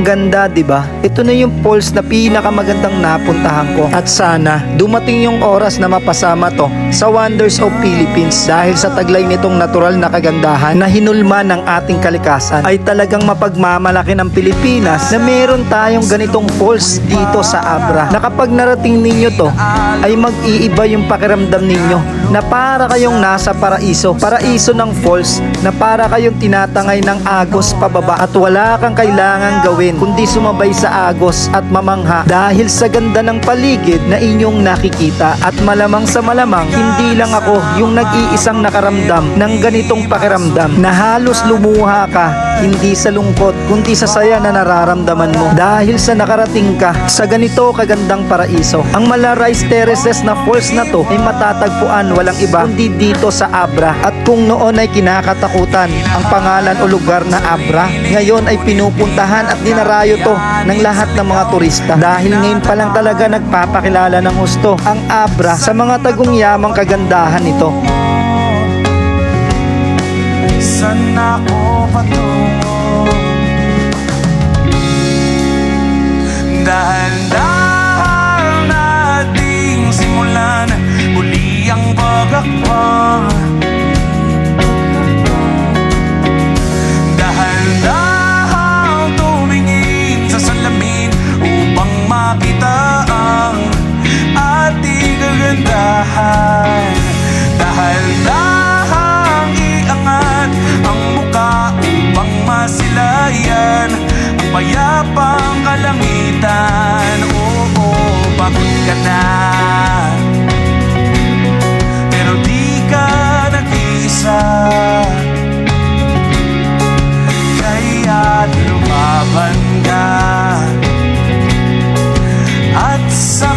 Ang ganda, 'di ba? Ito na yung falls na pinakamagandang napuntahan ko. At sana dumating yung oras na mapasama to sa Wonders of Philippines dahil sa taglay nitong natural na kagandahan na hinulma ng ating kalikasan ay talagang mapagmamalaki ng Pilipinas na meron tayong ganitong falls dito sa Abra. Na kapag narating ninyo to ay mag-iiba yung pakiramdam ninyo na para kayong nasa paraiso. Paraiso ng falls na para kayong tinatangay ng agos pababa at wala kang kailangang gawin kundi sumabay sa agos at mamangha dahil sa ganda ng paligid na inyong nakikita. At malamang sa malamang hindi lang ako yung nag-iisang nakaramdam ng ganitong pakiramdam na halos lumuha ka, hindi sa lungkot kundi sa saya na nararamdaman mo dahil sa nakarating ka sa ganito kagandang paraiso. Ang Malarise Terraces na falls na to ay matatagpuan walang iba kundi dito sa Abra. At kung noon ay kinakatakutan ang pangalan o lugar na Abra, ngayon ay pinupuntahan at dinarayo to ng lahat ng mga turista dahil ngayon pa lang talaga nagpapakilala ng husto ang Abra sa mga tagungyamang kagandahan nito. Saan ako patungo? Dahan-dahan nating simulan muli ang pag-akbang. Dahan-dahan tumingin sa salamin upang makita ang ating kagandahan. Dahan-dahan iangat ang muka upang masilayan ang payapang kalangitan. Oo, pagod ka na, pero di ka nag-iisa, kaya't lumaban ka at sa